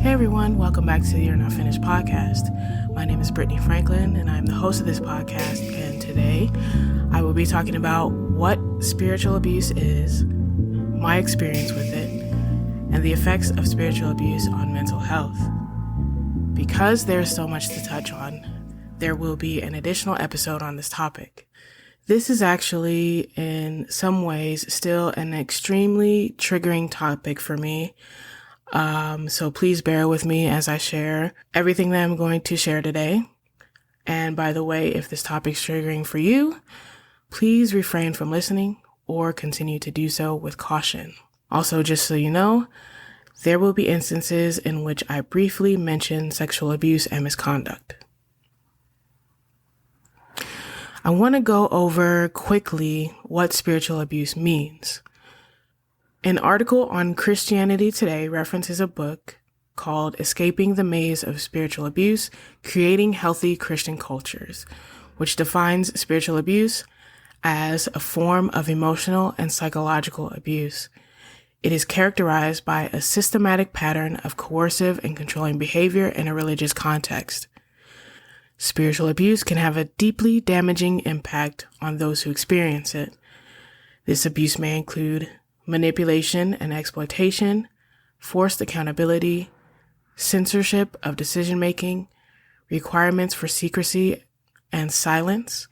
Hey everyone, welcome back to the You're Not Finished podcast. My name is Brittany Franklin and I'm the host of this podcast, and today I will be talking about what spiritual abuse is, my experience with it, and the effects of spiritual abuse on mental health. Because there's so much to touch on, there will be an additional episode on this topic. This is actually, in some ways, still an extremely triggering topic for me. So please bear with me as I share everything that I'm going to share today. And by the way, if this topic's triggering for you, please refrain from listening or continue to do so with caution. Also, just so you know, there will be instances in which I briefly mention sexual abuse and misconduct. I want to go over quickly what spiritual abuse means. An article on Christianity Today references a book called Escaping the Maze of Spiritual Abuse, Creating Healthy Christian Cultures, which defines spiritual abuse as a form of emotional and psychological abuse. It is characterized by a systematic pattern of coercive and controlling behavior in a religious context. Spiritual abuse can have a deeply damaging impact on those who experience it. This abuse may include manipulation and exploitation, forced accountability, censorship of decision-making, requirements for secrecy and silence,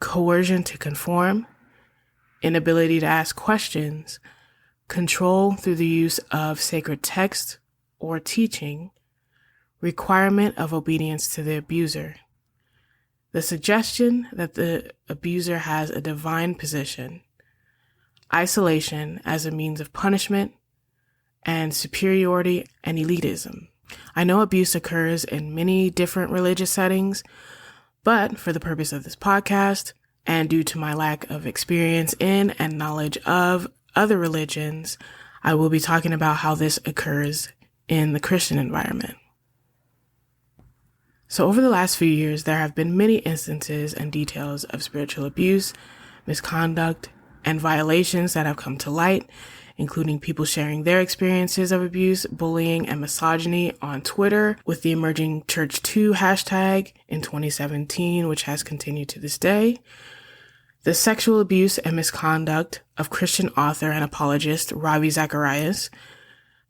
coercion to conform, inability to ask questions, control through the use of sacred text or teaching, requirement of obedience to the abuser, the suggestion that the abuser has a divine position, isolation as a means of punishment, and superiority and elitism. I know abuse occurs in many different religious settings, but for the purpose of this podcast, and due to my lack of experience in and knowledge of other religions, I will be talking about how this occurs in the Christian environment. So over the last few years, there have been many instances and details of spiritual abuse, misconduct, and violations that have come to light, including people sharing their experiences of abuse, bullying, and misogyny on Twitter with the emerging Church2 hashtag in 2017, which has continued to this day. The sexual abuse and misconduct of Christian author and apologist Ravi Zacharias,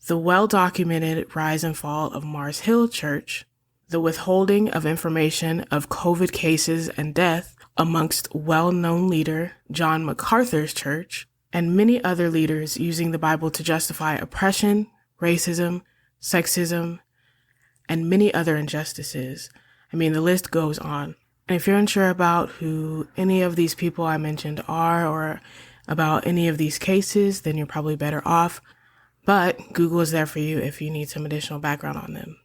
the well-documented rise and fall of Mars Hill Church, the withholding of information of COVID cases and death amongst well-known leader John MacArthur's church, and many other leaders using the Bible to justify oppression, racism, sexism, and many other injustices. I mean, the list goes on. And if you're unsure about who any of these people I mentioned are or about any of these cases, then you're probably better off. But Google is there for you if you need some additional background on them.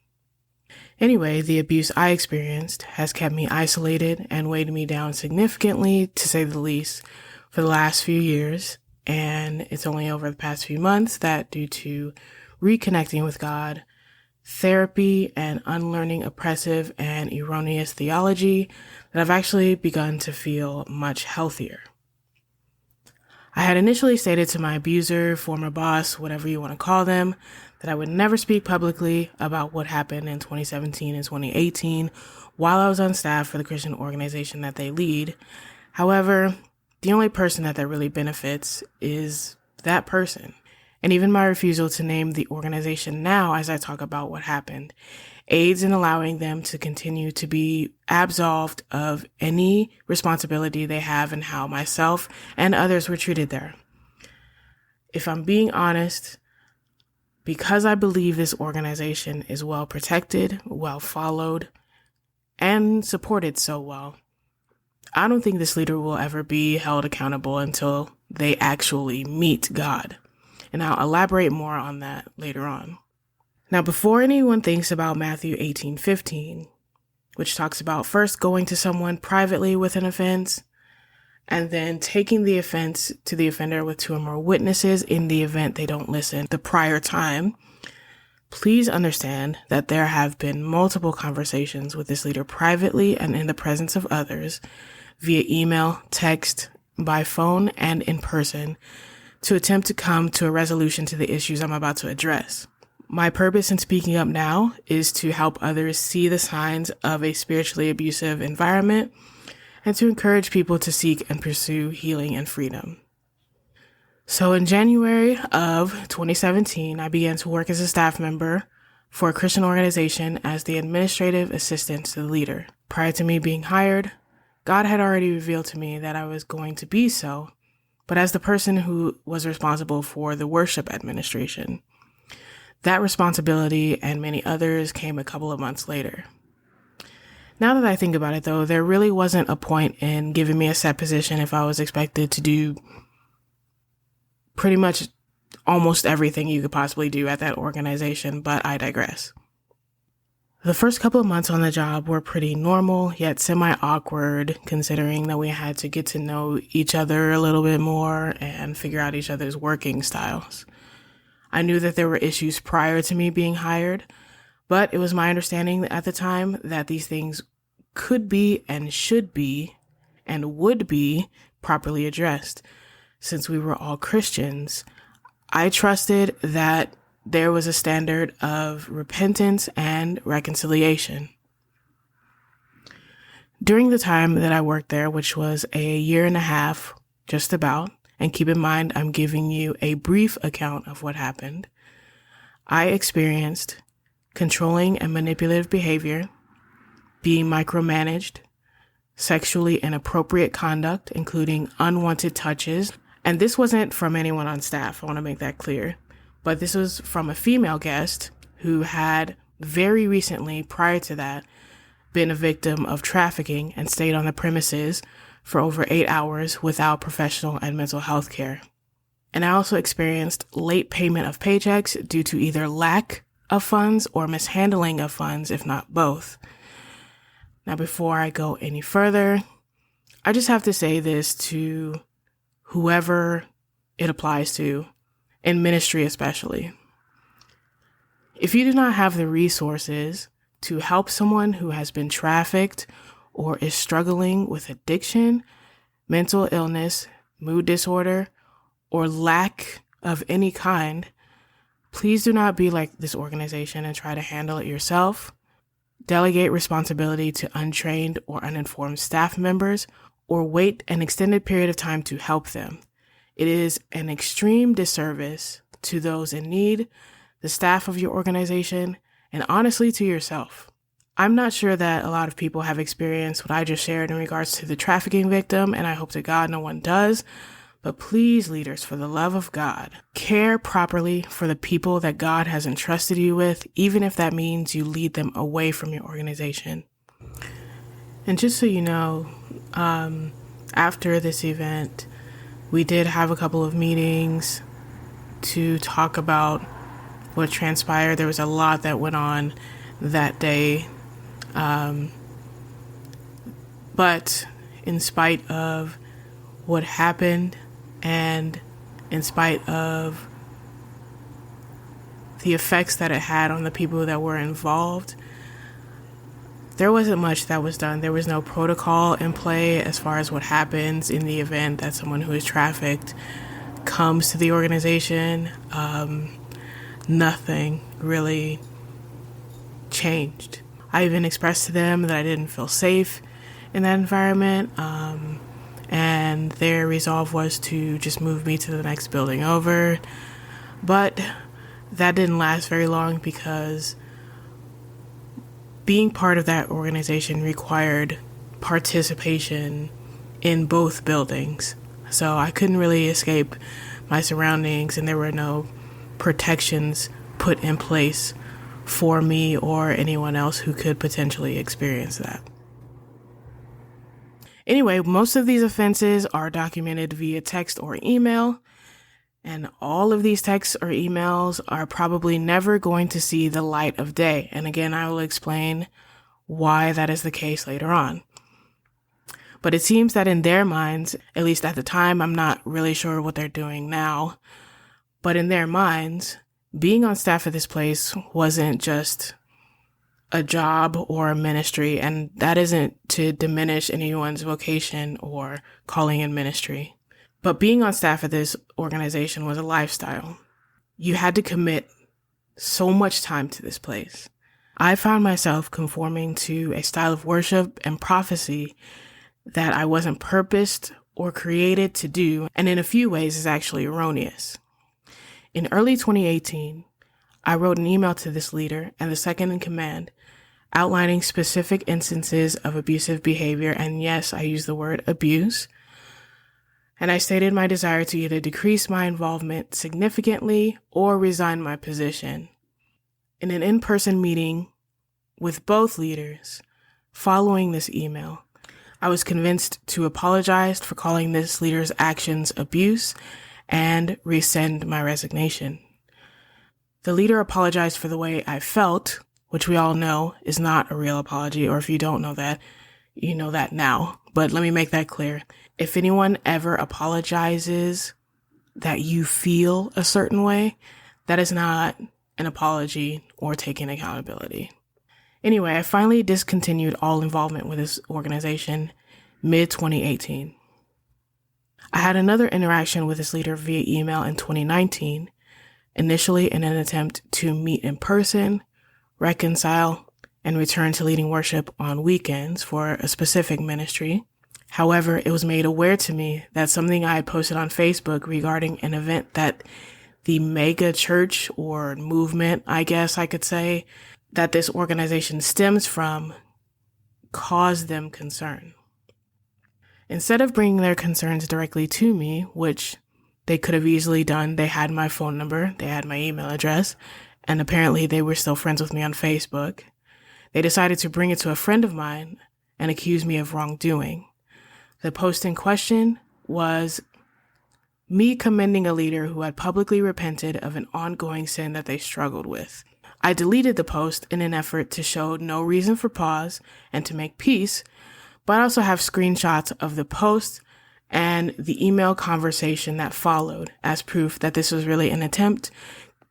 Anyway, the abuse I experienced has kept me isolated and weighed me down significantly, to say the least, for the last few years. And it's only over the past few months that, due to reconnecting with God, therapy, and unlearning oppressive and erroneous theology, that I've actually begun to feel much healthier. I had initially stated to my abuser, former boss, whatever you want to call them, that I would never speak publicly about what happened in 2017 and 2018 while I was on staff for the Christian organization that they lead. However, the only person that really benefits is that person. And even my refusal to name the organization now as I talk about what happened aids in allowing them to continue to be absolved of any responsibility they have in how myself and others were treated there. If I'm being honest, because I believe this organization is well protected, well followed, and supported so well, I don't think this leader will ever be held accountable until they actually meet God. And I'll elaborate more on that later on. Now, before anyone thinks about Matthew 18:15, which talks about first going to someone privately with an offense, and then taking the offense to the offender with 2 or more witnesses in the event they don't listen the prior time, please understand that there have been multiple conversations with this leader privately and in the presence of others via email, text, by phone, and in person to attempt to come to a resolution to the issues I'm about to address. My purpose in speaking up now is to help others see the signs of a spiritually abusive environment and to encourage people to seek and pursue healing and freedom. So in January of 2017, I began to work as a staff member for a Christian organization as the administrative assistant to the leader. Prior to me being hired, God had already revealed to me that I was going to be so, but as the person who was responsible for the worship administration. That responsibility and many others came a couple of months later. Now that I think about it, though, there really wasn't a point in giving me a set position if I was expected to do pretty much almost everything you could possibly do at that organization, but I digress. The first couple of months on the job were pretty normal, yet semi-awkward, considering that we had to get to know each other a little bit more and figure out each other's working styles. I knew that there were issues prior to me being hired, but it was my understanding at the time that these things could be and should be and would be properly addressed. Since we were all Christians, I trusted that there was a standard of repentance and reconciliation. During the time that I worked there, which was a year and a half, just about, and keep in mind, I'm giving you a brief account of what happened, I experienced controlling and manipulative behavior, being micromanaged, sexually inappropriate conduct, including unwanted touches. And this wasn't from anyone on staff, I want to make that clear. But this was from a female guest who had very recently, prior to that, been a victim of trafficking and stayed on the premises for over 8 hours without professional and mental health care. And I also experienced late payment of paychecks due to either lack of funds or mishandling of funds, if not both. Now, before I go any further, I just have to say this to whoever it applies to, in ministry especially. If you do not have the resources to help someone who has been trafficked or is struggling with addiction, mental illness, mood disorder, or lack of any kind, please do not be like this organization and try to handle it yourself. Delegate responsibility to untrained or uninformed staff members, or wait an extended period of time to help them. It is an extreme disservice to those in need, the staff of your organization, and honestly to yourself. I'm not sure that a lot of people have experienced what I just shared in regards to the trafficking victim, and I hope to God no one does. But please, leaders, for the love of God, care properly for the people that God has entrusted you with, even if that means you lead them away from your organization. And just so you know, after this event, we did have a couple of meetings to talk about what transpired. There was a lot that went on that day. But in spite of what happened and in spite of the effects that it had on the people that were involved, there wasn't much that was done. There was no protocol in play as far as what happens in the event that someone who is trafficked comes to the organization. Nothing really changed. I even expressed to them that I didn't feel safe in that environment, and their resolve was to just move me to the next building over. But that didn't last very long because being part of that organization required participation in both buildings. So I couldn't really escape my surroundings, and there were no protections put in place for me or anyone else who could potentially experience that. Anyway, most of these offenses are documented via text or email, and all of these texts or emails are probably never going to see the light of day. And again, I will explain why that is the case later on. But it seems that in their minds, at least at the time, I'm not really sure what they're doing now, but in their minds, being on staff at this place wasn't just a job or a ministry, and that isn't to diminish anyone's vocation or calling in ministry. But being on staff at this organization was a lifestyle. You had to commit so much time to this place. I found myself conforming to a style of worship and prophecy that I wasn't purposed or created to do, and in a few ways is actually erroneous. In early 2018, I wrote an email to this leader and the second in command, outlining specific instances of abusive behavior, and yes, I use the word abuse. And I stated my desire to either decrease my involvement significantly or resign my position. In an in-person meeting with both leaders following this email, I was convinced to apologize for calling this leader's actions abuse and rescind my resignation. The leader apologized for the way I felt, which we all know is not a real apology, or if you don't know that, you know that now. But let me make that clear. If anyone ever apologizes that you feel a certain way, that is not an apology or taking accountability. Anyway, I finally discontinued all involvement with this organization mid-2018. I had another interaction with this leader via email in 2019, initially in an attempt to meet in person, reconcile, and return to leading worship on weekends for a specific ministry. However, it was made aware to me that something I had posted on Facebook regarding an event that the mega church or movement, I guess I could say, that this organization stems from, caused them concern. Instead of bringing their concerns directly to me, which they could have easily done, they had my phone number, they had my email address, and apparently they were still friends with me on Facebook, they decided to bring it to a friend of mine and accuse me of wrongdoing. The post in question was me commending a leader who had publicly repented of an ongoing sin that they struggled with. I deleted the post in an effort to show no reason for pause and to make peace, but I also have screenshots of the post and the email conversation that followed as proof that this was really an attempt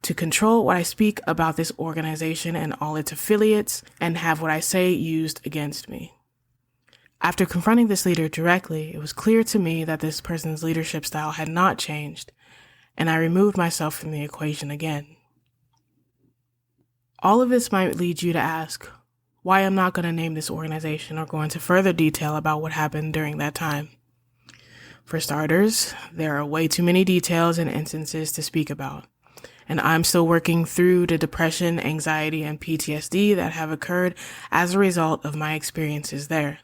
to control what I speak about this organization and all its affiliates and have what I say used against me. After confronting this leader directly, it was clear to me that this person's leadership style had not changed, and I removed myself from the equation again. All of this might lead you to ask why I'm not going to name this organization or go into further detail about what happened during that time. For starters, there are way too many details and instances to speak about, and I'm still working through the depression, anxiety, and PTSD that have occurred as a result of my experiences there.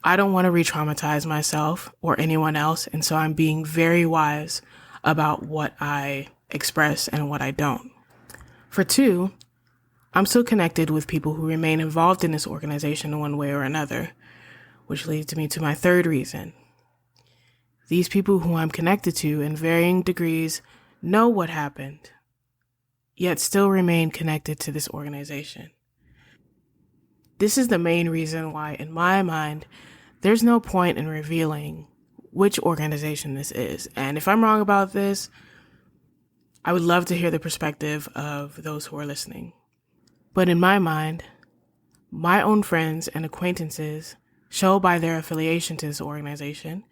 I don't want to re-traumatize myself or anyone else, and so I'm being very wise about what I express and what I don't. For two, I'm still connected with people who remain involved in this organization in one way or another, which leads me to my third reason. These people who I'm connected to in varying degrees know what happened, yet still remain connected to this organization. This is the main reason why, in my mind, there's no point in revealing which organization this is. And if I'm wrong about this, I would love to hear the perspective of those who are listening. But in my mind, my own friends and acquaintances show by their affiliation to this organization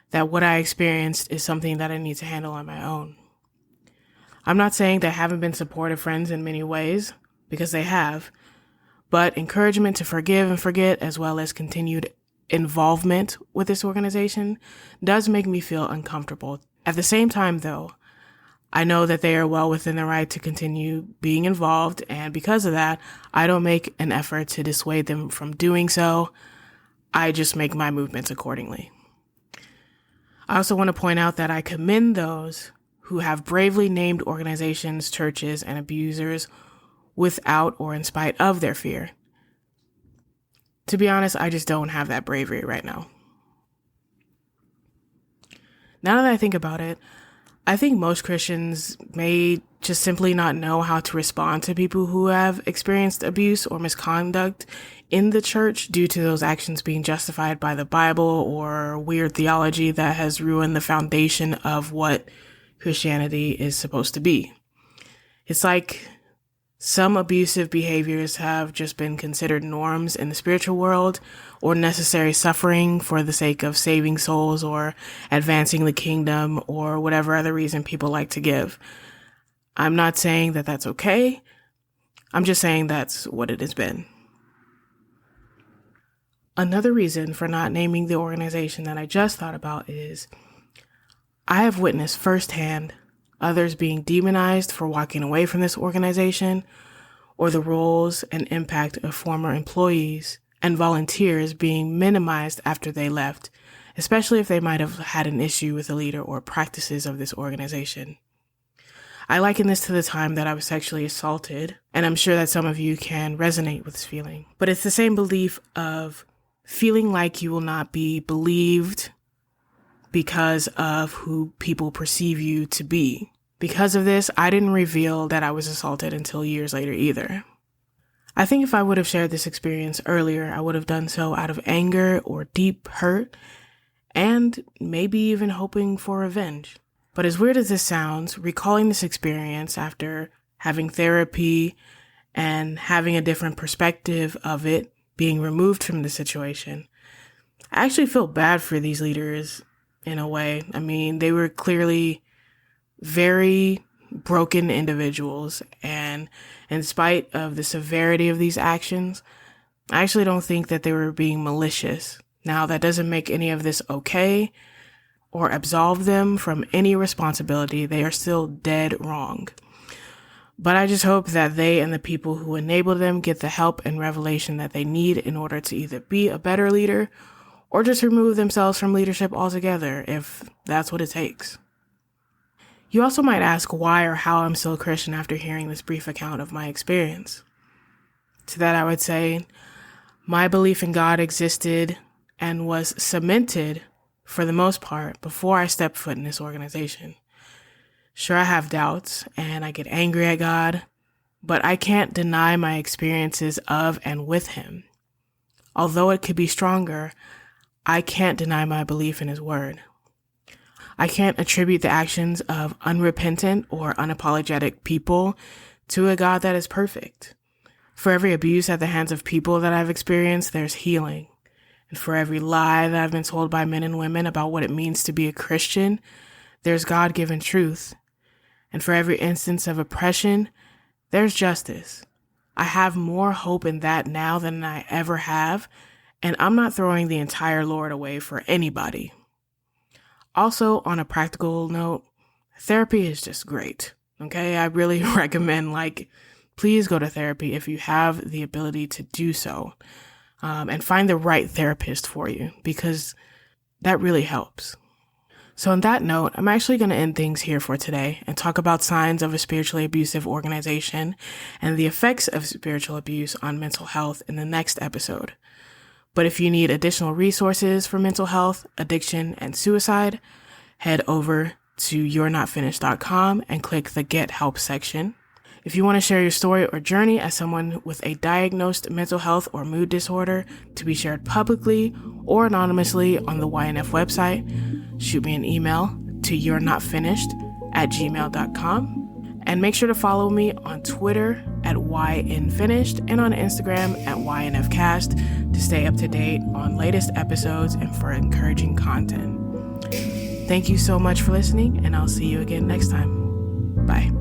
that what I experienced is something that I need to handle on my own. I'm not saying that I haven't been supportive friends in many ways, because they have, but encouragement to forgive and forget, as well as continued involvement with this organization, does make me feel uncomfortable. At the same time, though, I know that they are well within their right to continue being involved, and because of that, I don't make an effort to dissuade them from doing so. I just make my movements accordingly. I also want to point out that I commend those who have bravely named organizations, churches, and abusers without or in spite of their fear. To be honest, I just don't have that bravery right now. Now that I think about it, I think most Christians may just simply not know how to respond to people who have experienced abuse or misconduct in the church due to those actions being justified by the Bible or weird theology that has ruined the foundation of what Christianity is supposed to be. It's like some abusive behaviors have just been considered norms in the spiritual world or necessary suffering for the sake of saving souls or advancing the kingdom or whatever other reason people like to give. I'm not saying that that's okay. I'm just saying that's what it has been. Another reason for not naming the organization that I just thought about is I have witnessed firsthand others being demonized for walking away from this organization, or the roles and impact of former employees and volunteers being minimized after they left, especially if they might have had an issue with the leader or practices of this organization. I liken this to the time that I was sexually assaulted, and I'm sure that some of you can resonate with this feeling. But it's the same belief of feeling like you will not be believed because of who people perceive you to be. Because of this, I didn't reveal that I was assaulted until years later either. I think if I would have shared this experience earlier, I would have done so out of anger or deep hurt, and maybe even hoping for revenge. But as weird as this sounds, recalling this experience after having therapy and having a different perspective of it being removed from the situation, I actually feel bad for these leaders in a way. I mean, they were clearly very broken individuals, and in spite of the severity of these actions, I actually don't think that they were being malicious. Now, that doesn't make any of this okay or absolve them from any responsibility. They are still dead wrong. But I just hope that they and the people who enable them get the help and revelation that they need in order to either be a better leader or just remove themselves from leadership altogether, if that's what it takes. You also might ask why or how I'm still a Christian after hearing this brief account of my experience. To that I would say, my belief in God existed and was cemented for the most part before I stepped foot in this organization. Sure, I have doubts and I get angry at God, but I can't deny my experiences of and with Him. Although it could be stronger, I can't deny my belief in His word. I can't attribute the actions of unrepentant or unapologetic people to a God that is perfect. For every abuse at the hands of people that I've experienced, there's healing. And for every lie that I've been told by men and women about what it means to be a Christian, there's God-given truth. And for every instance of oppression, there's justice. I have more hope in that now than I ever have, and I'm not throwing the entire Lord away for anybody. Also, on a practical note, therapy is just great. Okay, I really recommend, please go to therapy if you have the ability to do so, and find the right therapist for you, because that really helps. So on that note, I'm actually going to end things here for today and talk about signs of a spiritually abusive organization and the effects of spiritual abuse on mental health in the next episode. But if you need additional resources for mental health, addiction, and suicide, head over to you'renotfinished.com and click the Get Help section. If you want to share your story or journey as someone with a diagnosed mental health or mood disorder to be shared publicly or anonymously on the YNF website, shoot me an email to you'renotfinished@gmail.com. And make sure to follow me on Twitter at YNFinished and on Instagram at YNFcast to stay up to date on latest episodes and for encouraging content. Thank you so much for listening, and I'll see you again next time. Bye.